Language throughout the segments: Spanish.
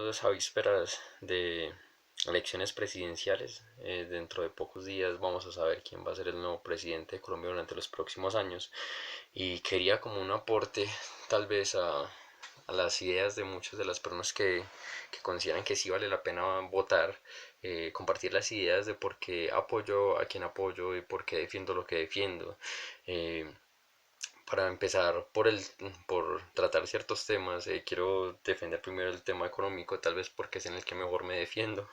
Estamos a vísperas de elecciones presidenciales. Dentro de pocos días vamos a saber quién va a ser el nuevo presidente de Colombia durante los próximos años. Y quería como un aporte tal vez a las ideas de muchas de las personas que consideran que sí vale la pena votar, compartir las ideas de por qué apoyo a quien apoyo y por qué defiendo lo que defiendo. Eh, para empezar por tratar ciertos temas, quiero defender primero el tema económico, tal vez porque es en el que mejor me defiendo.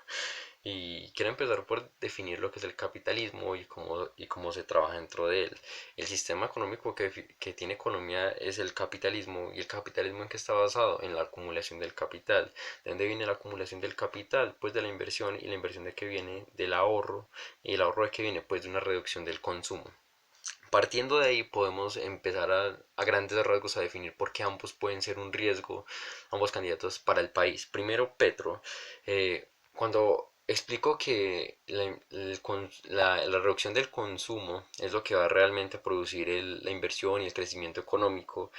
Y quiero empezar por definir lo que es el capitalismo y cómo se trabaja dentro de él. El sistema económico que tiene Colombia es el capitalismo. ¿Y el capitalismo en qué está basado? En la acumulación del capital. ¿De dónde viene la acumulación del capital? Pues de la inversión, y la inversión de que viene del ahorro. ¿Y el ahorro de que viene? Pues de una reducción del consumo. Partiendo de ahí podemos empezar a grandes rasgos a definir por qué ambos pueden ser un riesgo, ambos candidatos para el país. Primero, Petro. Cuando explico que la reducción del consumo es lo que va realmente a producir la inversión y el crecimiento económico,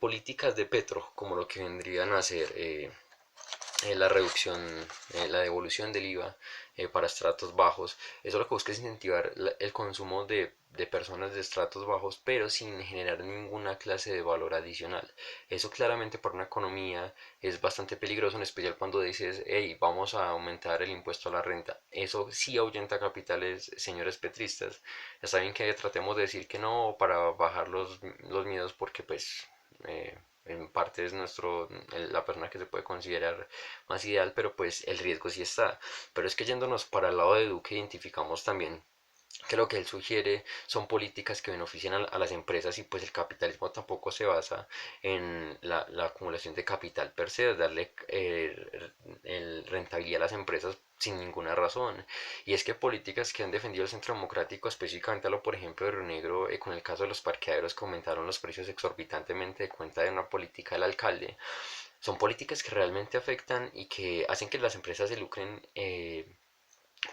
políticas de Petro, como lo que vendrían a ser la reducción, la devolución del IVA para estratos bajos. Eso lo que busca es incentivar el consumo de personas de estratos bajos, pero sin generar ninguna clase de valor adicional. Eso claramente para una economía es bastante peligroso, en especial cuando dices, hey, vamos a aumentar el impuesto a la renta. Eso sí ahuyenta capitales, señores petristas. Está bien que tratemos de decir que no para bajar los miedos, porque pues en parte es la persona que se puede considerar más ideal, pero pues el riesgo sí está. Pero es que yéndonos para el lado de Duque, identificamos también que lo que él sugiere son políticas que benefician a las empresas, y pues el capitalismo tampoco se basa en la acumulación de capital per se, darle rentabilidad a las empresas sin ninguna razón. Y es que políticas que han defendido el centro democrático, específicamente lo por ejemplo de Río Negro, con el caso de los parqueaderos que aumentaron los precios exorbitantemente de cuenta de una política del alcalde, son políticas que realmente afectan y que hacen que las empresas se lucren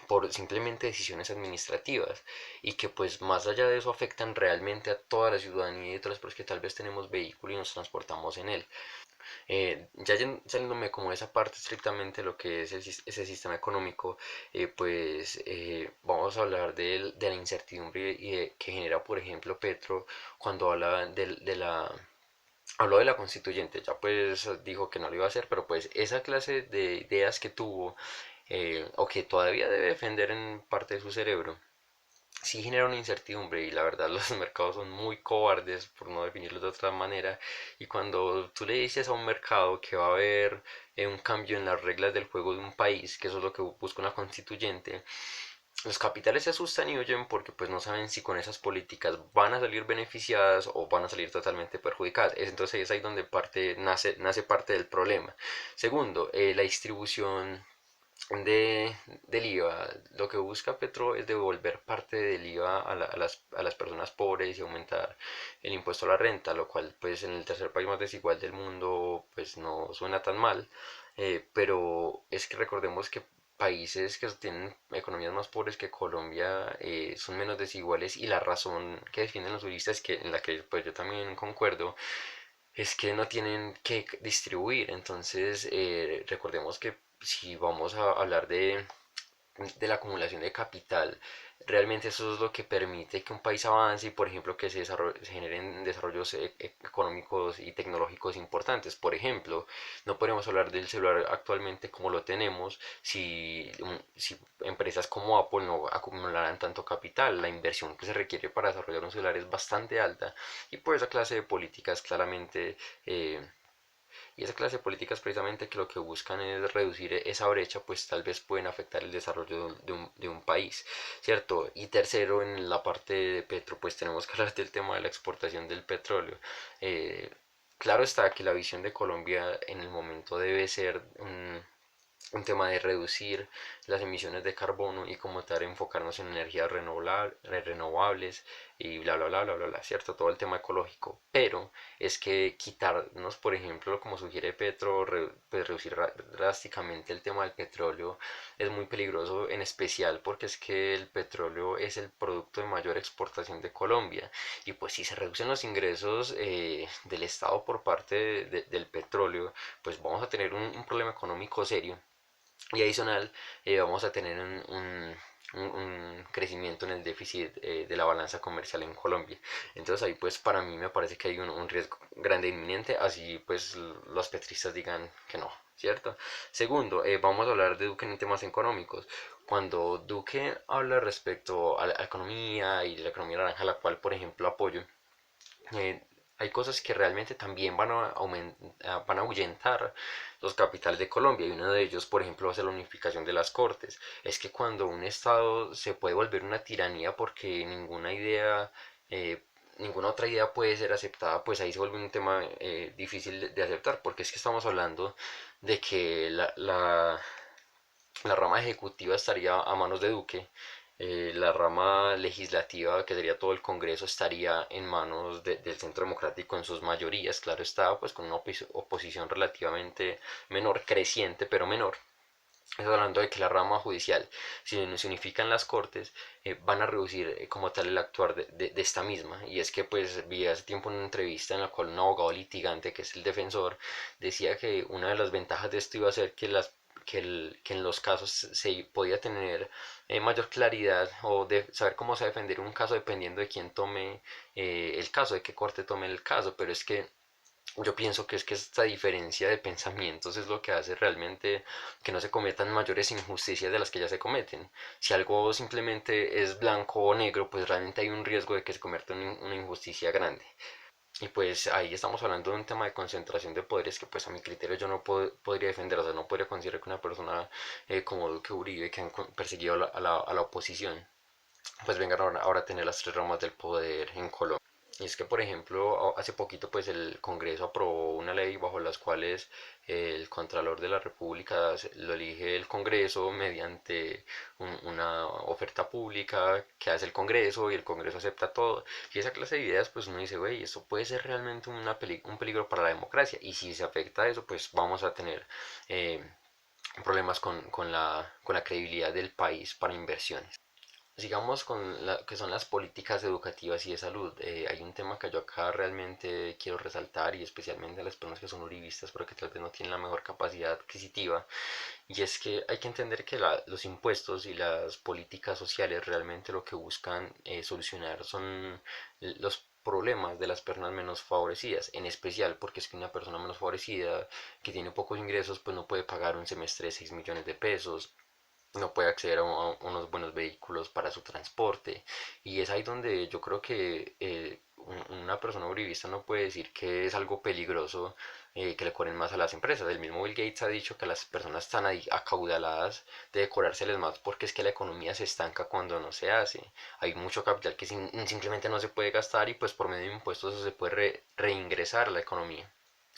por simplemente decisiones administrativas, y que pues más allá de eso afectan realmente a toda la ciudadanía y otras personas que tal vez tenemos vehículo y nos transportamos en él. Ya saliéndome como esa parte estrictamente de lo que es ese sistema económico, pues vamos a hablar de la incertidumbre que genera por ejemplo Petro cuando habla habló de la constituyente. Ya pues dijo que no lo iba a hacer, pero pues esa clase de ideas que tuvo, o que todavía debe defender en parte de su cerebro, sí genera una incertidumbre, y la verdad los mercados son muy cobardes, por no definirlo de otra manera. Y cuando tú le dices a un mercado que va a haber un cambio en las reglas del juego de un país, que eso es lo que busca una constituyente, los capitales se asustan y huyen, porque pues no saben si con esas políticas van a salir beneficiadas o van a salir totalmente perjudicadas. Entonces es ahí donde nace parte del problema. Segundo, la distribución del IVA. Lo que busca Petro es devolver parte del IVA a las personas pobres y aumentar el impuesto a la renta, lo cual pues en el tercer país más desigual del mundo pues no suena tan mal. Pero es que recordemos que países que tienen economías más pobres que Colombia son menos desiguales, y la razón que defienden los juristas, que en la que pues yo también concuerdo, es que no tienen que distribuir. Entonces recordemos que si vamos a hablar de la acumulación de capital, realmente eso es lo que permite que un país avance y, por ejemplo, que se generen desarrollos económicos y tecnológicos importantes. Por ejemplo, no podemos hablar del celular actualmente como lo tenemos si empresas como Apple no acumularan tanto capital. La inversión que se requiere para desarrollar un celular es bastante alta, y por esa clase de políticas claramente y esa clase de políticas precisamente que lo que buscan es reducir esa brecha, pues tal vez pueden afectar el desarrollo de un país, ¿cierto? Y tercero, en la parte de Petro, pues tenemos que hablar del tema de la exportación del petróleo. Eh, claro está que la visión de Colombia en el momento debe ser un tema de reducir las emisiones de carbono, y como tal enfocarnos en energías renovables, y bla, bla, bla, bla, bla, bla, ¿cierto? Todo el tema ecológico. Pero es que quitarnos, por ejemplo, como sugiere Petro, pues reducir drásticamente el tema del petróleo es muy peligroso, en especial porque es que el petróleo es el producto de mayor exportación de Colombia. Y pues si se reducen los ingresos del Estado por parte del petróleo, pues vamos a tener un problema económico serio. Y adicional, vamos a tener un crecimiento en el déficit de la balanza comercial en Colombia. Entonces ahí pues para mí me parece que hay un riesgo grande e inminente, así pues los petristas digan que no, ¿cierto? Segundo, vamos a hablar de Duque en temas económicos. Cuando Duque habla respecto a la economía y la economía naranja, la cual por ejemplo apoyo, eh, hay cosas que realmente también van a ahuyentar los capitales de Colombia y uno de ellos, por ejemplo, va a ser la unificación de las cortes. Es que cuando un Estado se puede volver una tiranía porque eh, ninguna otra idea puede ser aceptada, pues ahí se vuelve un tema difícil de aceptar, porque es que estamos hablando de que la rama ejecutiva estaría a manos de Duque, la rama legislativa, que sería todo el Congreso, estaría en manos del Centro Democrático en sus mayorías, claro está, pues con una oposición relativamente menor, creciente, pero menor. Estamos hablando de que la rama judicial, si se unifican las cortes, van a reducir como tal el actuar de esta misma. Y es que pues vi hace tiempo una entrevista en la cual un abogado litigante, que es el defensor, decía que una de las ventajas de esto iba a ser que en los casos se podía tener mayor claridad o de saber cómo se va a defender un caso dependiendo de quién tome el caso, de qué corte tome el caso. Pero es que yo pienso que es que esta diferencia de pensamientos es lo que hace realmente que no se cometan mayores injusticias de las que ya se cometen. Si algo simplemente es blanco o negro, pues realmente hay un riesgo de que se convierta en una injusticia grande. Y pues ahí estamos hablando de un tema de concentración de poderes que pues a mi criterio yo no podría defender, o sea, no podría considerar que una persona como Duque Uribe, que han perseguido a la oposición, pues vengan ahora a tener las tres ramas del poder en Colombia. Y es que, por ejemplo, hace poquito pues el Congreso aprobó una ley bajo las cuales el Contralor de la República lo elige el Congreso mediante una oferta pública que hace el Congreso y el Congreso acepta todo. Y esa clase de ideas pues uno dice, güey, esto puede ser realmente un peligro para la democracia. Y si se afecta a eso pues vamos a tener eh, problemas con la credibilidad del país para inversiones. Sigamos con lo que son las políticas educativas y de salud. Hay un tema que yo acá realmente quiero resaltar y especialmente a las personas que son uribistas pero que tal vez no tienen la mejor capacidad adquisitiva, y es que hay que entender que los impuestos y las políticas sociales realmente lo que buscan solucionar son los problemas de las personas menos favorecidas, en especial porque es que una persona menos favorecida que tiene pocos ingresos pues no puede pagar un semestre de 6 millones de pesos, no puede acceder a unos buenos vehículos para su transporte. Y es ahí donde yo creo que una persona uribista no puede decir que es algo peligroso que le cobren más a las empresas. El mismo Bill Gates ha dicho que las personas están ahí acaudaladas de cobrárseles más porque es que la economía se estanca cuando no se hace. Hay mucho capital que simplemente no se puede gastar y pues por medio de impuestos eso se puede reingresar a la economía.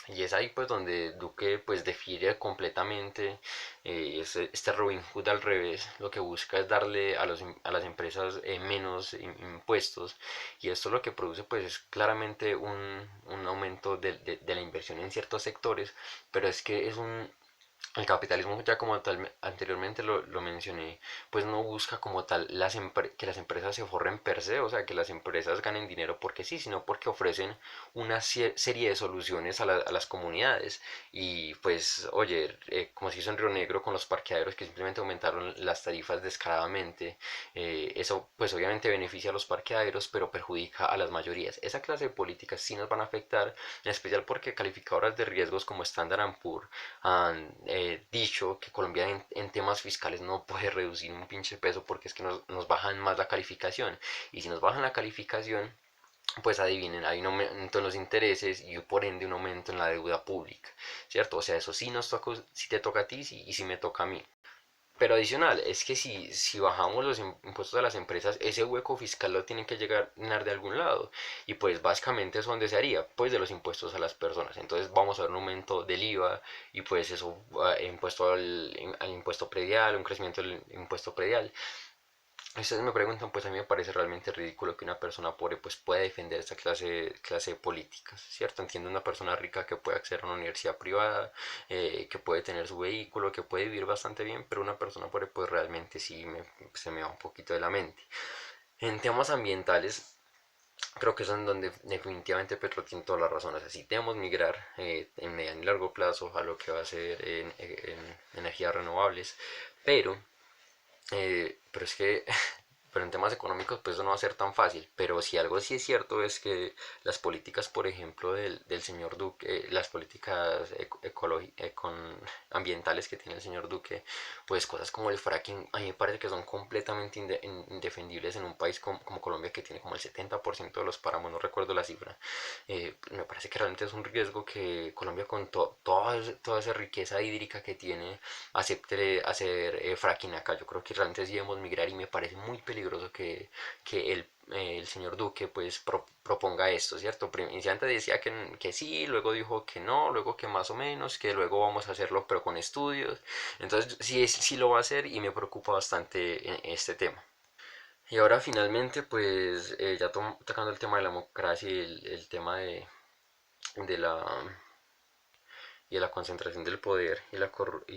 Y es ahí pues donde Duque pues defiende completamente este Robin Hood al revés. Lo que busca es darle a las empresas menos impuestos, y esto lo que produce pues es claramente un aumento de la inversión en ciertos sectores, pero es que es el capitalismo, ya como tal anteriormente lo mencioné, pues no busca como tal que las empresas se forren per se, o sea, que las empresas ganen dinero porque sí, sino porque ofrecen una serie de soluciones a las comunidades. Y pues, oye, como se hizo en Río Negro con los parqueaderos que simplemente aumentaron las tarifas descaradamente, eso pues obviamente beneficia a los parqueaderos, pero perjudica a las mayorías. Esa clase de políticas sí nos van a afectar, en especial porque calificadoras de riesgos como Standard Poor's han dicho que Colombia en temas fiscales no puede reducir un pinche peso porque es que nos bajan más la calificación. Y si nos bajan la calificación, pues adivinen, hay un aumento en los intereses y por ende un aumento en la deuda pública, ¿cierto? O sea, eso sí nos toca, si te toca a ti y si me toca a mí. Pero adicional, es que si bajamos los impuestos a las empresas, ese hueco fiscal lo tienen que llegar de algún lado. Y pues básicamente eso donde se haría, pues de los impuestos a las personas. Entonces vamos a ver un aumento del IVA y pues eso impuesto al impuesto predial, un crecimiento del impuesto predial. Ustedes me preguntan, pues a mí me parece realmente ridículo que una persona pobre pues pueda defender esta clase de políticas, ¿cierto? Entiendo una persona rica que puede acceder a una universidad privada, que puede tener su vehículo, que puede vivir bastante bien, pero una persona pobre pues realmente se me va un poquito de la mente. En temas ambientales, creo que es en donde definitivamente Petro tiene toda la razón. O sea, si debemos migrar en mediano y largo plazo a lo que va a ser en energías renovables, pero pero es que, pero en temas económicos, pues eso no va a ser tan fácil. Pero si algo sí es cierto es que las políticas, por ejemplo, del señor Duque, las políticas ambientales que tiene el señor Duque, pues cosas como el fracking, a mí me parece que son completamente indefendibles en un país como Colombia, que tiene como el 70% de los páramos, no recuerdo la cifra. Me parece que realmente es un riesgo que Colombia, con toda esa riqueza hídrica que tiene, acepte hacer fracking acá. Yo creo que realmente sí debemos migrar, y me parece muy peligroso que el señor Duque pues proponga esto, ¿cierto? Inicialmente decía que sí, luego dijo que no, luego que más o menos, que luego vamos a hacerlo pero con estudios. Entonces sí, sí lo va a hacer, y me preocupa bastante este tema. Y ahora finalmente, pues ya tocando el tema de la democracia y el tema de la y de la concentración del poder y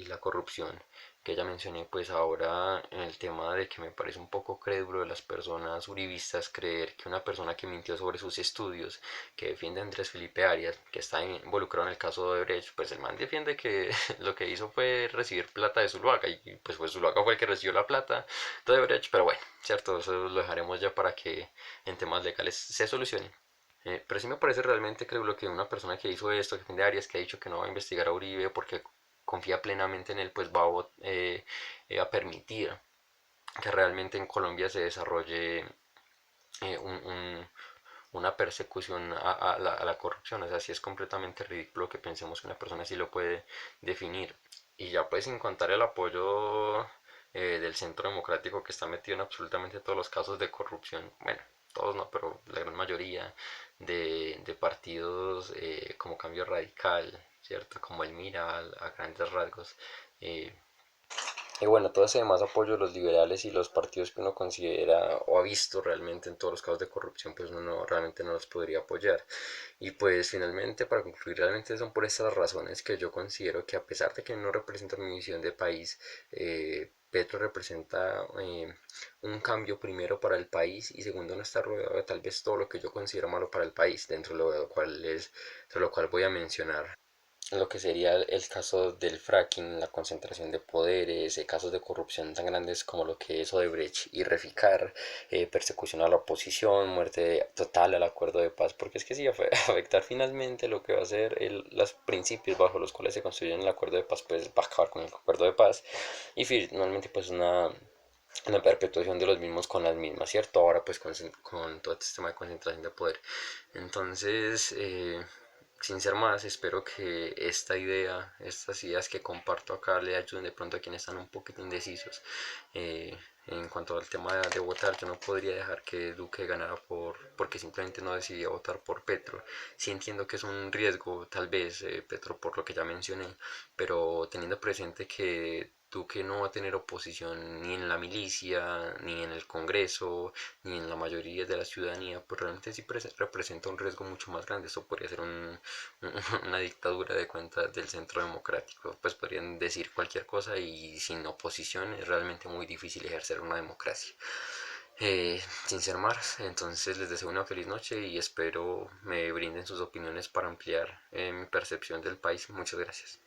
la corrupción que ya mencioné, pues ahora en el tema de que me parece un poco crédulo de las personas uribistas creer que una persona que mintió sobre sus estudios, que defiende a Andrés Felipe Arias, que está involucrado en el caso de Brecht, pues el man defiende que lo que hizo fue recibir plata de Zuluaga, y pues Zuluaga fue el que recibió la plata de Brecht, pero bueno, cierto, eso lo dejaremos ya para que en temas legales se solucione. Pero sí me parece realmente creíble que una persona que hizo esto, que defiende a Arias, que ha dicho que no va a investigar a Uribe porque confía plenamente en él, pues va a permitir que realmente en Colombia se desarrolle eh, un, un, una persecución a la corrupción. O sea, sí es completamente ridículo que pensemos que una persona así lo puede definir. Y ya pues sin contar el apoyo del Centro Democrático, que está metido en absolutamente todos los casos de corrupción, bueno, todos no, pero la gran mayoría de partidos como Cambio Radical, ¿cierto? Como el Mira, a grandes rasgos. Eh, y bueno, todo ese demás apoyo de los liberales y los partidos que uno considera o ha visto realmente en todos los casos de corrupción, pues uno realmente no los podría apoyar. Y pues finalmente, para concluir, realmente son por estas razones que yo considero que, a pesar de que no representa mi visión de país, Petro representa un cambio, primero para el país, y segundo no está rodeado de tal vez todo lo que yo considero malo para el país, dentro de lo cual voy a mencionar lo que sería el caso del fracking, la concentración de poderes, casos de corrupción tan grandes como lo que es Odebrecht y Reficar, persecución a la oposición, muerte total al acuerdo de paz, porque es que sí, afectar finalmente lo que va a ser los principios bajo los cuales se construye el acuerdo de paz, pues va a acabar con el acuerdo de paz, y finalmente pues una perpetuación de los mismos con las mismas, ¿cierto? Ahora pues con todo este tema de concentración de poder. Entonces, sin ser más, espero que estas ideas que comparto acá le ayuden de pronto a quienes están un poquito indecisos. En cuanto al tema de votar, yo no podría dejar que Duque ganara porque simplemente no decidía votar por Petro. Sí entiendo que es un riesgo, tal vez, Petro, por lo que ya mencioné, pero teniendo presente que Duque no va a tener oposición ni en la milicia, ni en el Congreso, ni en la mayoría de la ciudadanía, pues realmente sí representa un riesgo mucho más grande. Esto podría ser una dictadura de cuenta del Centro Democrático. Pues podrían decir cualquier cosa, y sin oposición es realmente muy difícil ejercer una democracia. Sin ser más, entonces les deseo una feliz noche y espero me brinden sus opiniones para ampliar mi percepción del país. Muchas gracias.